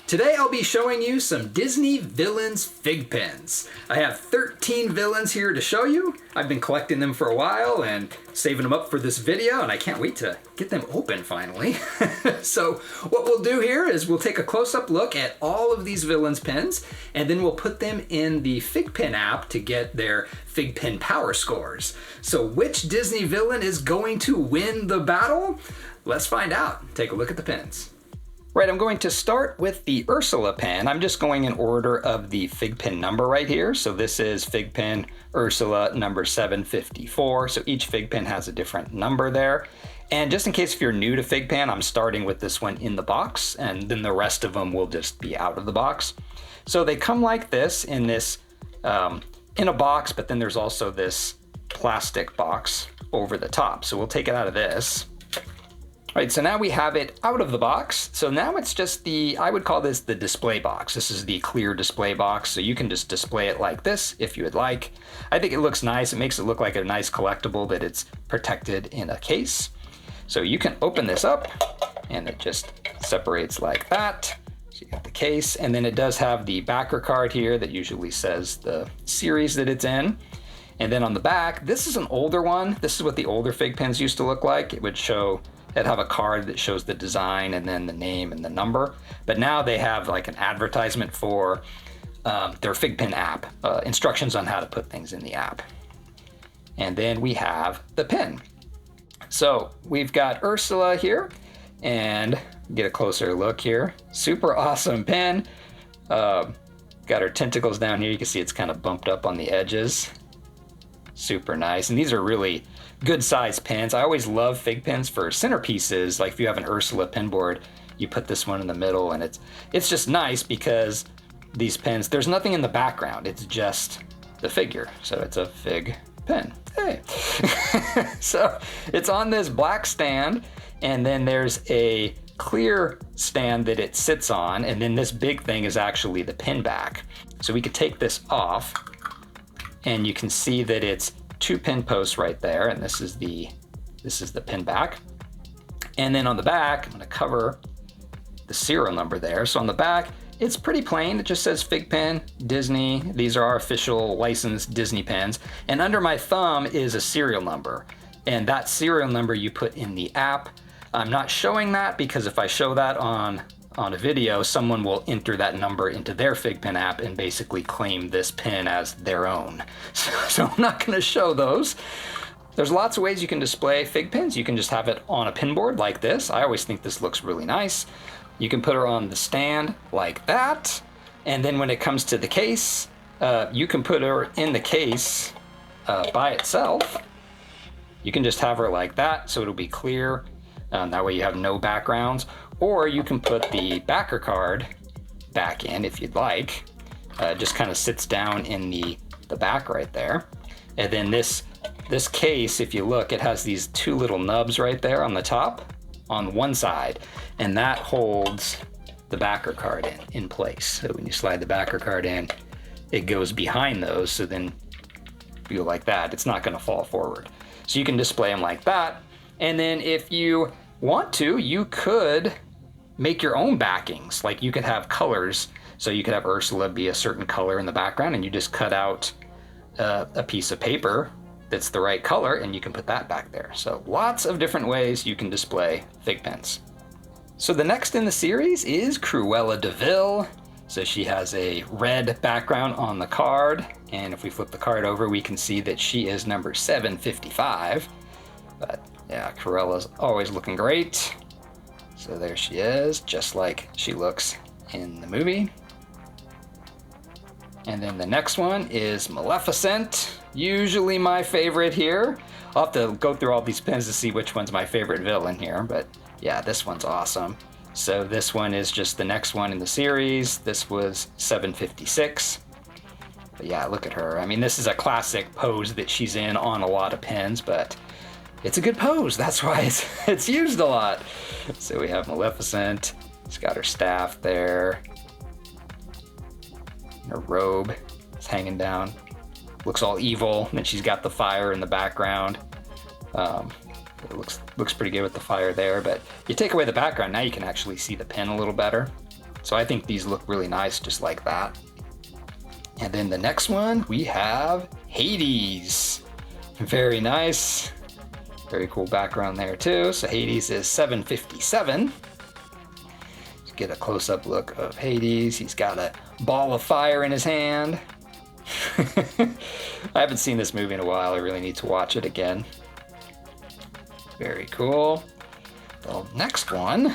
Today I'll be showing you some Disney Villains FiGPiNs. I have 13 villains here to show you. I've been collecting them for a while and saving them up for this video, and I can't wait to get them open finally. So what we'll do here is we'll take a close-up look at all of these villains pins, and then we'll put them in the FiGPiN app to get their FiGPiN power scores. So which Disney villain is going to win the battle? Let's find out. Take a look at the pins. Right, I'm going to start with the Ursula pin. I'm just going in order of the FiGPiN number right here. So this is FiGPiN Ursula number 754. So each FiGPiN has a different number there. And just in case if you're new to FiGPiN, I'm starting with this one in the box, and then the rest of them will just be out of the box. So they come like this in a box, but then there's also this plastic box over the top. So we'll take it out of this. All right, so now we have it out of the box. So now it's just I would call this the display box. This is the clear display box. So you can just display it like this if you would like. I think it looks nice. It makes it look like a nice collectible that it's protected in a case. So you can open this up and it just separates like that. So you got the case, and then it does have the backer card here that usually says the series that it's in. And then on the back, this is an older one. This is what the older FiGPiNs used to look like. It'd have a card that shows the design and then the name and the number. But now they have like an advertisement for their FiGPiN app, instructions on how to put things in the app. And then we have the pin. So we've got Ursula here, and get a closer look here. Super awesome pin. Got her tentacles down here. You can see it's kind of bumped up on the edges. Super nice. And these are really good size pins. I always love FiGPiNs for centerpieces. Like if you have an Ursula pin board, you put this one in the middle, and it's just nice because these pins, there's nothing in the background. It's just the figure. So it's a FiGPiN. Hey. So it's on this black stand, and then there's a clear stand that it sits on, and then this big thing is actually the pin back. So we could take this off, and you can see that it's 2 pin posts right there, and this is the pin back. And then on the back, I'm going to cover the serial number there. So on the back, it's pretty plain. It just says FiGPiN Disney. These are our official licensed Disney pins. And under my thumb is a serial number, and that serial number you put in the app. I'm not showing that because if I show that on a video, someone will enter that number into their FiGPiN app and basically claim this pin as their own. So I'm not going to show those. There's lots of ways you can display FiGPiNs. You can just have it on a pin board like this. I always think this looks really nice. You can put her on the stand like that. And then when it comes to the case, you can put her in the case by itself. You can just have her like that, so it'll be clear. That way you have no backgrounds. Or you can put the backer card back in if you'd like. Just kind of sits down in the back right there. And then this case, if you look, it has these 2 little nubs right there on the top on one side. And that holds the backer card in place. So when you slide the backer card in, it goes behind those. So then if you go like that, it's not going to fall forward. So you can display them like that. And then if you want to, you could make your own backings. Like you could have colors. So you could have Ursula be a certain color in the background, and you just cut out a piece of paper that's the right color, and you can put that back there. So lots of different ways you can display FiGPiNs. So the next in the series is Cruella de Vil. So she has a red background on the card, and if we flip the card over, we can see that she is number 755. But yeah, Cruella's always looking great. So there she is, just like she looks in the movie. And then the next one is Maleficent, usually my favorite here. I'll have to go through all these pins to see which one's my favorite villain here, but yeah, this one's awesome. So this one is just the next one in the series. This was 756. But yeah, look at her. I mean, this is a classic pose that she's in on a lot of pins, but it's a good pose. That's why it's used a lot. So we have Maleficent. She's got her staff there. Her robe is hanging down. Looks all evil. And then she's got the fire in the background. It looks pretty good with the fire there, but you take away the background, now you can actually see the pin a little better. So I think these look really nice just like that. And then the next one, we have Hades. Very nice. Very cool background there too. So Hades is 757. Let's get a close-up look of Hades. He's got a ball of fire in his hand. I haven't seen this movie in a while. I really need to watch it again. Very cool. The next one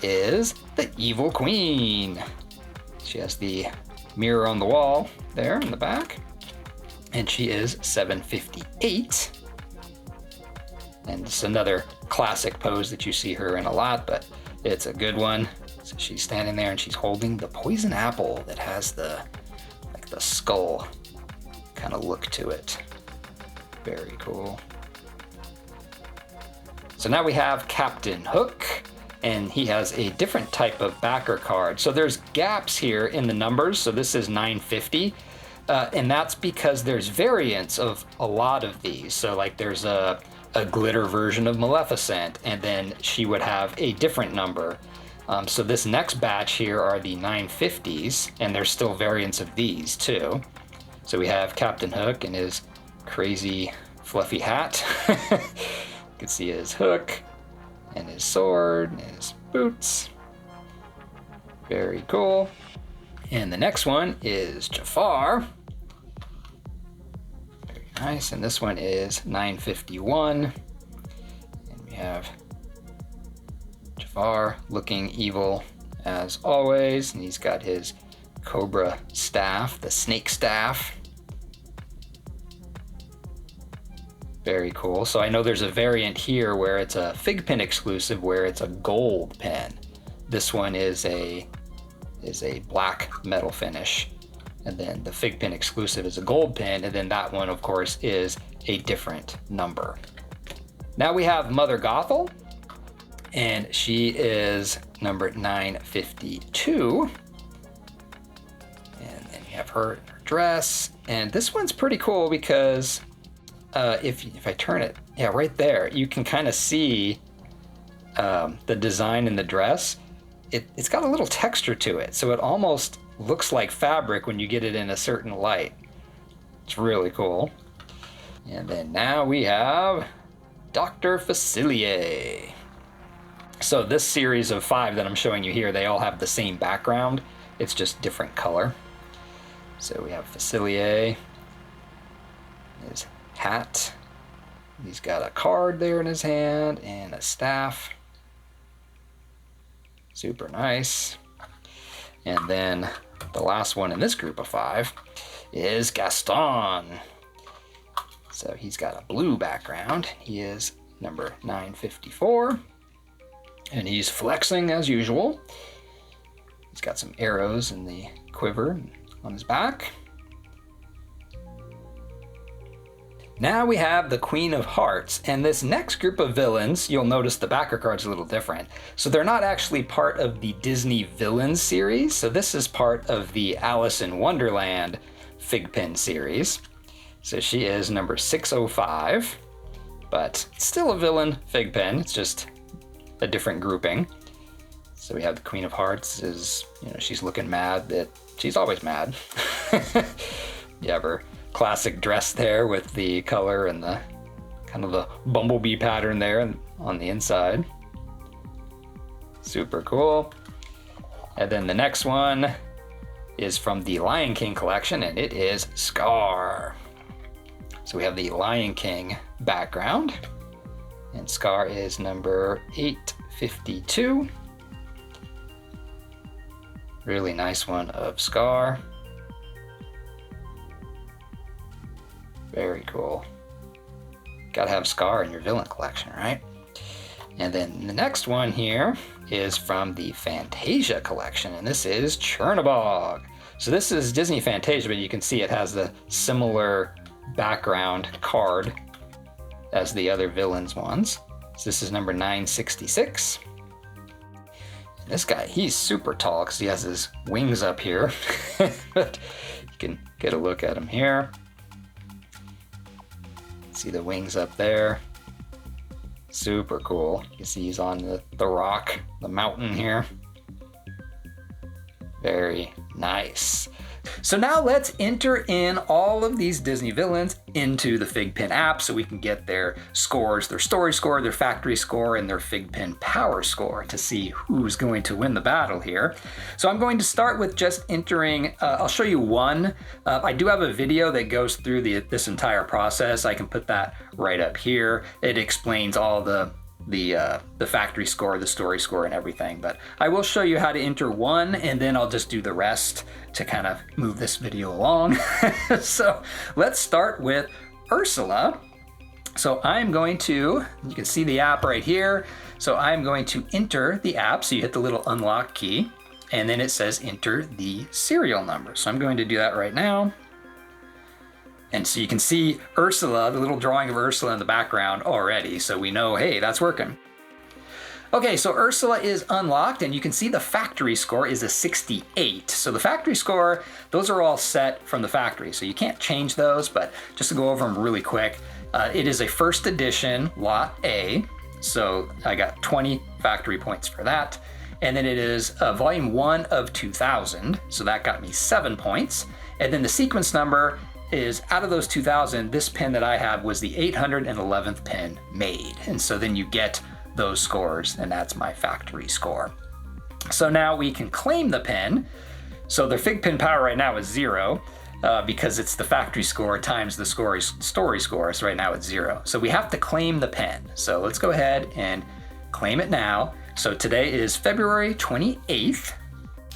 is the Evil Queen. She has the mirror on the wall there in the back. And she is 758. And it's another classic pose that you see her in a lot, but it's a good one. So she's standing there and she's holding the poison apple that has the skull kind of look to it. Very cool. So now we have Captain Hook, and he has a different type of backer card. So there's gaps here in the numbers. So this is 950, and that's because there's variants of a lot of these. So like there's a glitter version of Maleficent, and then she would have a different number. So this next batch here are the 950s, and there's still variants of these too. So we have Captain Hook in his crazy fluffy hat. You can see his hook and his sword and his boots. Very cool. And the next one is Jafar. Very nice. And this one is 951. And we have Jafar looking evil as always. And he's got his cobra staff, the snake staff. Very cool. So I know there's a variant here where it's a FiGPiN exclusive where it's a gold pen. This one is a black metal finish. And then the FiGPiN exclusive is a gold pen, and then that one of course is a different number. Now we have Mother Gothel, and she is number 952. And then you have her in her dress. And this one's pretty cool because if I turn it, yeah, right there, you can kind of see the design in the dress. It's got a little texture to it, so it almost looks like fabric when you get it in a certain light. It's really cool. And then now we have Dr. Facilier. So this series of 5 that I'm showing you here, they all have the same background. It's just different color. So we have Facilier. His hat. He's got a card there in his hand and a staff. Super nice. And then the last one in this group of 5 is Gaston. So he's got a blue background. He is number 954. And he's flexing as usual. He's got some arrows in the quiver on his back. Now we have the Queen of Hearts, and this next group of villains, you'll notice the backer card's a little different. So they're not actually part of the Disney Villains series, so this is part of the Alice in Wonderland FiGPiN series. So she is number 605, but still a villain FiGPiN, it's just a different grouping. So we have the Queen of Hearts, she's looking mad. She's always mad. You have her classic dress there with the color and the kind of the bumblebee pattern there on the inside. Super cool. And then the next one is from the Lion King collection, and it is Scar. So we have the Lion King background, and Scar is number 852. Really nice one of Scar. Very cool. Gotta have Scar in your villain collection, right? And then the next one here is from the Fantasia collection, and this is Chernabog. So this is Disney Fantasia, but you can see it has the similar background card as the other villains ones. So this is number 966. And this guy, he's super tall because he has his wings up here. But you can get a look at him here. See the wings up there. Super cool. You can see he's on the rock, the mountain here. Very nice. So now let's enter in all of these Disney villains into the FiGPiN app so we can get their scores, their story score, their factory score, and their FiGPiN power score to see who's going to win the battle here. So I'm going to start with just entering, I'll show you one. I do have a video that goes through this entire process. I can put that right up here. It explains all the factory score, the story score, and everything. But I will show you how to enter one, and then I'll just do the rest to kind of move this video along. So let's start with Ursula. So I'm going to, you can see the app right here. So I'm going to enter the app. So you hit the little unlock key, and then it says enter the serial number. So I'm going to do that right now. And so you can see Ursula, the little drawing of Ursula in the background already. So we know, hey, that's working. Okay, so Ursula is unlocked, and you can see the factory score is a 68. So the factory score, those are all set from the factory. So you can't change those, but just to go over them really quick, it is a first edition lot A. So I got 20 factory points for that. And then it is volume 1 of 2000. So that got me 7 points. And then the sequence number is out of those 2000, this pin that I have was the 811th pin made. And so then you get those scores, and that's my factory score. So now we can claim the pin. So the FiGPiN power right now is 0 because it's the factory score times the story score. So right now it's 0. So we have to claim the pin. So let's go ahead and claim it now. So today is February 28th.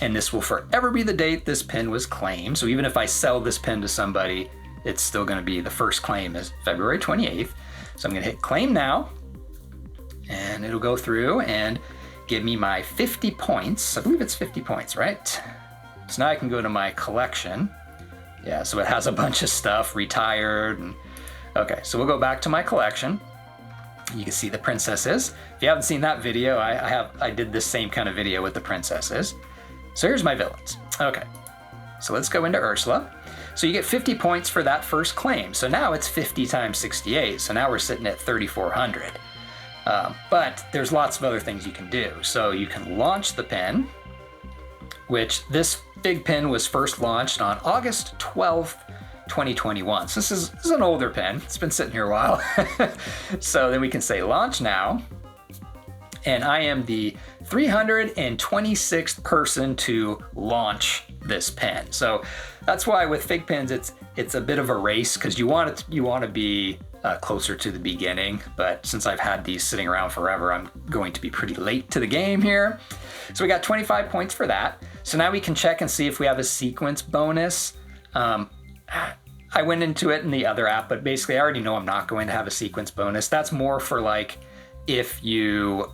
And this will forever be the date this pin was claimed. So even if I sell this pin to somebody, it's still gonna be the first claim is February 28th. So I'm gonna hit claim now, and it'll go through and give me my 50 points. I believe it's 50 points, right? So now I can go to my collection. Yeah, so it has a bunch of stuff, retired, and okay, so we'll go back to my collection. You can see the princesses. If you haven't seen that video, I did this same kind of video with the princesses. So here's my villains. Okay, so let's go into Ursula. So you get 50 points for that first claim. So now it's 50 times 68. So now we're sitting at 3,400. But there's lots of other things you can do. So you can launch the pin, which this FiGPiN was first launched on August 12th, 2021. So this is an older pin. It's been sitting here a while. So then we can say launch now. And I am the 326th person to launch this pin. So that's why with FiGPiNs, it's a bit of a race because you want to be closer to the beginning. But since I've had these sitting around forever, I'm going to be pretty late to the game here. So we got 25 points for that. So now we can check and see if we have a sequence bonus. I went into it in the other app, but basically I already know I'm not going to have a sequence bonus. That's more for like if you,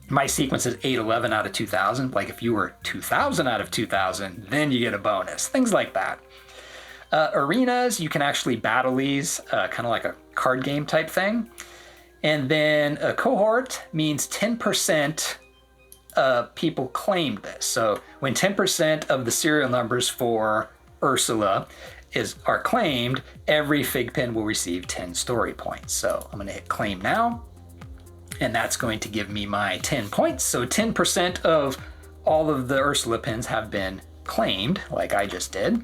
my sequence is 811 out of 2000. Like if you were 2000 out of 2000, then you get a bonus, things like that. Arenas, you can actually battle these, kind of like a card game type thing. And then a cohort means 10% people claimed this. So when 10% of the serial numbers for Ursula are claimed, every FiGPiN will receive 10 story points. So I'm gonna hit claim now, and that's going to give me my 10 points. So 10% of all of the Ursula pins have been claimed, like I just did.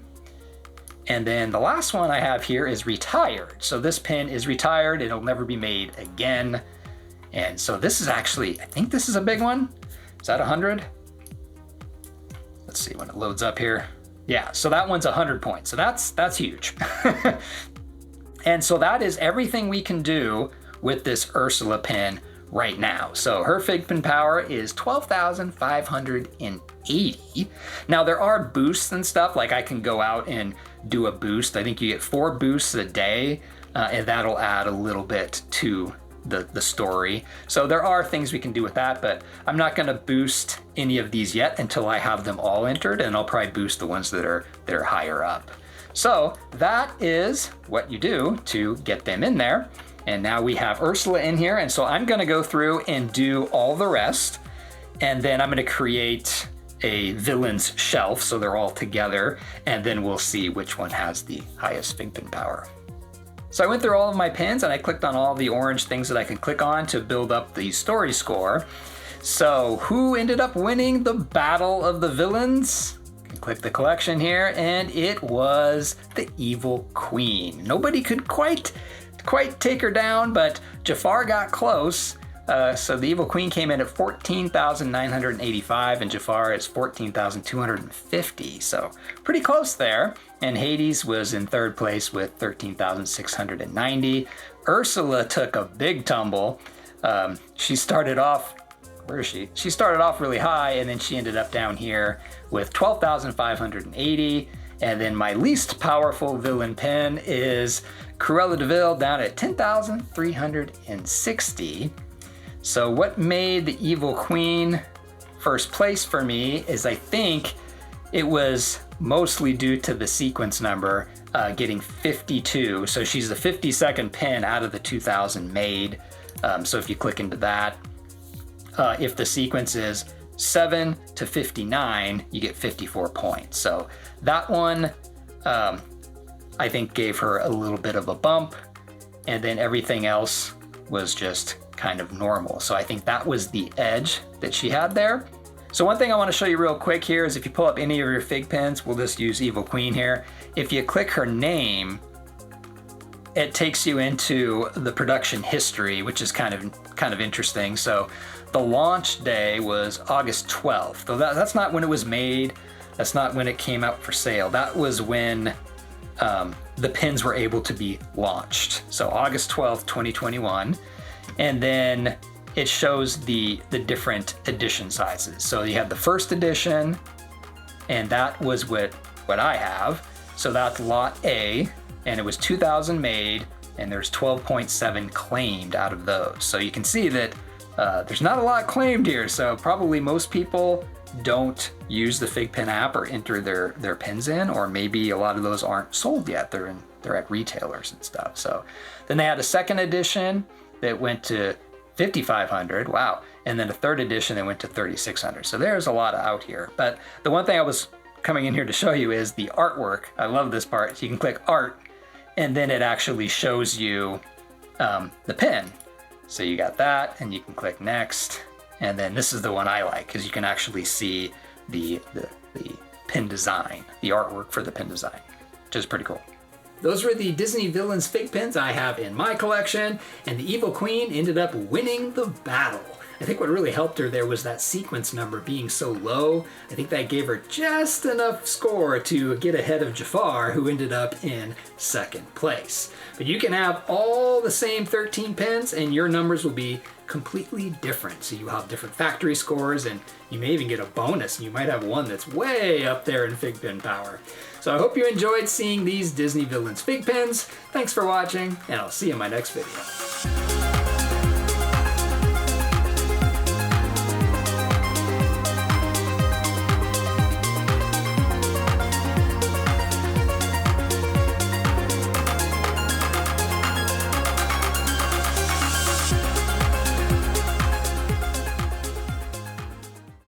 And then the last one I have here is retired. So this pin is retired, it'll never be made again. And so this is actually, I think this is a big one. Is that 100? Let's see when it loads up here. Yeah, so that one's 100 points. So that's huge. And so that is everything we can do with this Ursula pin right now. So her FiGPiN power is 12,580. Now there are boosts and stuff, like I can go out and do a boost. I think you get 4 boosts a day, and that'll add a little bit to the story. So there are things we can do with that, but I'm not gonna boost any of these yet until I have them all entered, and I'll probably boost the ones that are higher up. So that is what you do to get them in there. And now we have Ursula in here, and so I'm gonna go through and do all the rest, and then I'm gonna create a villains shelf so they're all together, and then we'll see which one has the highest FiGPiN power. So I went through all of my pins and I clicked on all the orange things that I can click on to build up the story score. So who ended up winning the Battle of the Villains? You can click the collection here, and it was the Evil Queen. Nobody could quite take her down, but Jafar got close. So the Evil Queen came in at 14,985, and Jafar is 14,250. So pretty close there. And Hades was in third place with 13,690. Ursula took a big tumble. She started off, where is she? She started off really high, and then she ended up down here with 12,580. And then my least powerful villain pin is Cruella de Vil down at 10,360. So what made the Evil Queen first place for me is I think it was mostly due to the sequence number getting 52. So she's the 52nd pin out of the 2,000 made. So if you click into that, if the sequence is 7 to 59, you get 54 points. So that one, I think gave her a little bit of a bump, and then everything else was just kind of normal. So I think that was the edge that she had there. So one thing I want to show you real quick here is if you pull up any of your FiGPiNs, we'll just use Evil Queen here. If you click her name, it takes you into the production history, which is kind of interesting. So the launch day was August 12th. So that's not when it was made. That's not when it came out for sale. That was when the pins were able to be launched. So August 12th, 2021. And then it shows the different edition sizes. So you have the first edition, and that was what I have. So that's lot A, and it was 2,000 made, and there's 12.7 claimed out of those. So you can see that there's not a lot claimed here. So probably most people don't use the FiGPiN app or enter their pins in, or maybe a lot of those aren't sold yet. They're at retailers and stuff. So then they had a second edition that went to 5,500, wow. And then a third edition that went to 3,600. So there's a lot out here. But the one thing I was coming in here to show you is the artwork. I love this part. So you can click art, and then it actually shows you the pin. So you got that, and you can click next. And then this is the one I like, because you can actually see the pin design, the artwork for the pin design, which is pretty cool. Those were the Disney Villains FiGPiNs I have in my collection, and the Evil Queen ended up winning the battle. I think what really helped her there was that sequence number being so low. I think that gave her just enough score to get ahead of Jafar, who ended up in second place. But you can have all the same 13 pins, and your numbers will be completely different. So you have different factory scores, and you may even get a bonus, and you might have one that's way up there in FiGPiN power. So I hope you enjoyed seeing these Disney Villains FiGPiNs. Thanks for watching, and I'll see you in my next video.